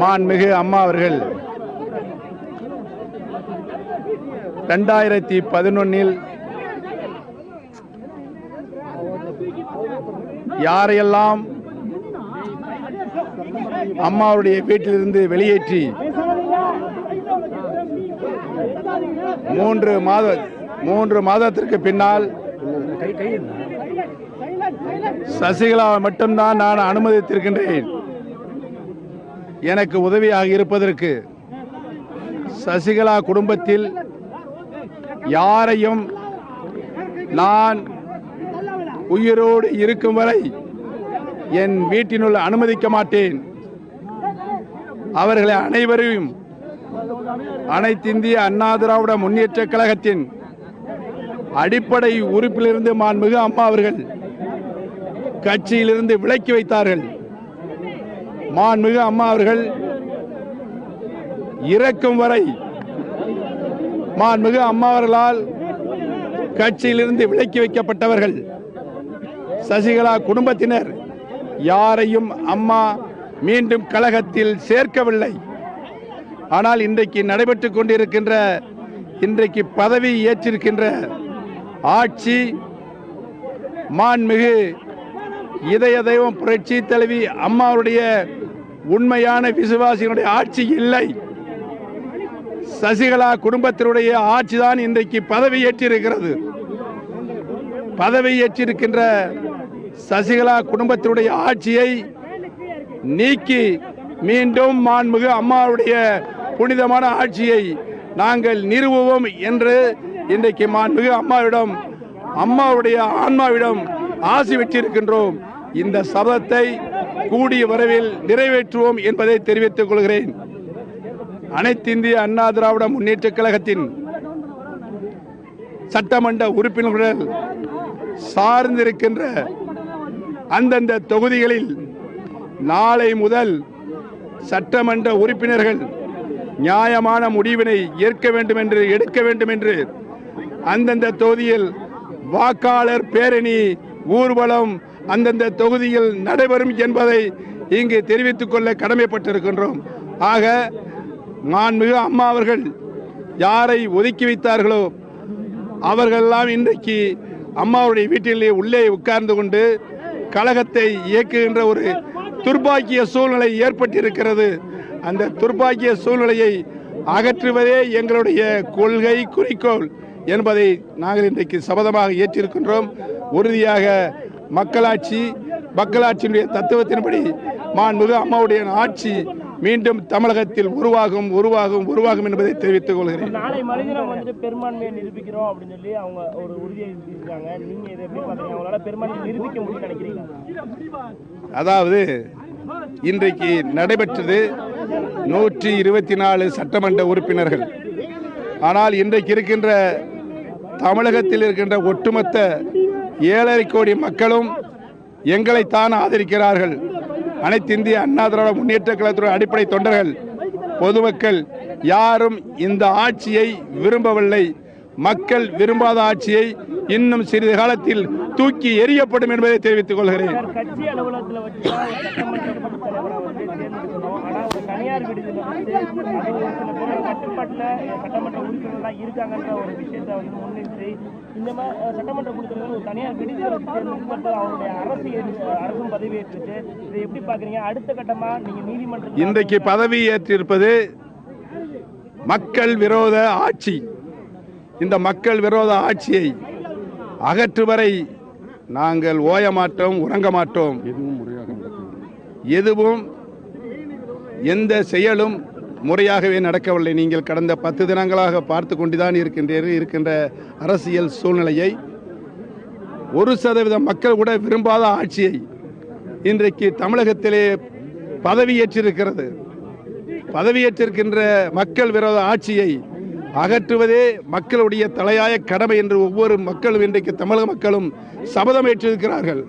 மாண்புமிகு அம்மா அவர்கள் 2011 யாரையெல்லாம் அம்மாவுடைய வீட்டிலிருந்து வெளியேற்றி 3 மாதத்திற்கு பின்னால் சசிகலாவை மட்டும்தான் நான் அனுமதித்திருக்கின்றேன். எனக்கு உதவியாக இருப்பதற்கு சசிகலா குடும்பத்தில் யாரையும் நான் உயிரோடு இருக்கும் வரை என் வீட்டினுள் அனுமதிக்க மாட்டேன். அவர்களை அனைவரையும் அனைத்திந்திய அண்ணா திராவிட முன்னேற்ற கழகத்தின் அடிப்படை உறுப்பிலிருந்து மாண்புமிகு அம்மா அவர்கள் கட்சியிலிருந்து விலக்கி வைத்தார்கள். மாண்புமிகு அம்மா அவர்கள் இறக்கும் வரை மாண்புமிகு அம்மா அவர்களால் கட்சியிலிருந்து விலக்கி வைக்கப்பட்டவர்கள் சசிகலா குடும்பத்தினர் யாரையும் அம்மா மீண்டும் கழகத்தில் சேர்க்கவில்லை. ஆனால் இன்றைக்கு நடைபெற்றுக் கொண்டிருக்கின்ற இன்றைக்கு பதவி ஏற்றிருக்கின்ற ஆட்சி மாண்புமிகு இதய தெய்வம் புரட்சி தலைவி அம்மாவுடைய உண்மையான விசுவாசிகளுடைய ஆட்சி இல்லை. சசிகலா குடும்பத்தினுடைய ஆட்சிதான் இன்றைக்கு பதவி ஏற்றிருக்கிறது. பதவி ஏற்றிருக்கின்ற சசிகலா குடும்பத்தினுடைய ஆட்சியை நீக்கி மீண்டும் மாண்புமிகு அம்மாவுடைய புனிதமான ஆட்சியை நாங்கள் நிறுவுவோம் என்று இன்றைக்கு மாண்புமிகு அம்மாவுடைய ஆன்மாவிடம் ஆசி பெற்றிருக்கின்றோம். இந்த சபதத்தை கூடிய விரைவில் நிறைவேற்றுவோம் என்பதை தெரிவித்துக் கொள்கிறேன். அனைத்திந்திய அண்ணா திராவிட முன்னேற்ற கழகத்தின் சட்டமன்ற உறுப்பினர்கள் சார்ந்திருக்கின்ற அந்தந்த தொகுதிகளில் நாளை முதல் சட்டமன்ற உறுப்பினர்கள் நியாயமான முடிவினை எடுக்க வேண்டும் என்று அந்தந்த தொகுதியில் வாக்காளர் பேரணி ஊர்வலம் அந்தந்த தொகுதியில் நடைபெறும் என்பதை இங்கு தெரிவித்துக் கொள்ள கடமைப்பட்டிருக்கின்றோம். ஆக மாண்புமிகு அம்மா அவர்கள் யாரை ஒதுக்கி வைத்தார்களோ அவர்களெல்லாம் இன்றைக்கு அம்மாவுடைய வீட்டிலே உள்ளே உட்கார்ந்து கொண்டு கழகத்தை இயக்குகின்ற ஒரு துர்பாக்கிய சூழ்நிலை ஏற்பட்டிருக்கிறது. அந்த துர்பாக்கிய சூழ்நிலையை அகற்றுவதே எங்களுடைய கொள்கை குறிக்கோள் என்பதை நாங்கள் இன்றைக்கு சபதமாக ஏற்றிருக்கின்றோம். உறுதியாக மக்களாட்சியினுடைய தத்துவத்தின்படி மாண்புமிகு அம்மாவுடைய ஆட்சி மீண்டும் தமிழகத்தில் உருவாகும் என்பதை தெரிவித்துக் கொள்கிறேன். நாளை மறுதினம் வந்து பெரும்பான்மையை நிரூபிக்கிறோம் அப்படின்னு சொல்லி அவங்க ஒரு உறுதியை இருக்காங்க. நீங்க இதை எப்படி பாத்தீங்க? அவங்களால பெரும்பான்மையை நிரூபிக்க முடியும்னு நினைக்கிறீங்களா? அதாவது இன்றைக்கு நடைபெற்றது 124 சட்டமன்ற உறுப்பினர்கள். ஆனால் இன்றைக்கு இருக்கின்ற தமிழகத்தில் இருக்கின்ற ஒட்டுமொத்த 7.5 கோடி மக்களும் எங்களைத்தான் ஆதரிக்கிறார்கள். அனைத்து இந்திய அண்ணா திராவிட முன்னேற்ற கழகத்துடைய அடிப்படை தொண்டர்கள் பொதுமக்கள் யாரும் இந்த ஆட்சியை விரும்பவில்லை. மக்கள் விரும்பாத ஆட்சியை இன்னும் சிறிது காலத்தில் தூக்கி எறியப்படும் என்பதை தெரிவித்துக் கொள்கிறேன். கட்சி அலுவலகத்தில் வச்சு தனியார் விடுதியில் வந்து சட்டமன்ற உறுப்பினர்களாக இருக்காங்கன்ற ஒரு விஷயத்தை வந்து முன்னிறுத்தி இந்த மாதிரி சட்டமன்ற உறுப்பினர்கள் தனியார் விடுதியில் அவருடைய அரசும் பதவியேற்றுச்சு. இதை எப்படி பாக்குறீங்க? அடுத்த கட்டமா நீங்க நீதிமன்றம் இன்றைக்கு பதவி ஏற்றிருப்பது மக்கள் விரோத ஆட்சி. இந்த மக்கள் விரோத ஆட்சியை அகற்றுவரை நாங்கள் ஓய மாட்டோம், உறங்க மாட்டோம். எதுவும் எந்த செயலும் முறையாகவே நடக்கவில்லை. நீங்கள் கடந்த 10 தினங்களாக பார்த்து கொண்டுதான் இருக்கின்ற அரசியல் சூழ்நிலையை 1% மக்கள் கூட விரும்பாத ஆட்சியை இன்றைக்கு தமிழகத்திலே பதவியேற்றிருக்கின்ற மக்கள் விரோத ஆட்சியை அகற்றுவதே மக்களுடைய தலையாய கடமை என்று ஒவ்வொரு மக்களும் இன்றைக்கு தமிழக மக்களும் சபதம் ஏற்றிருக்கிறார்கள்.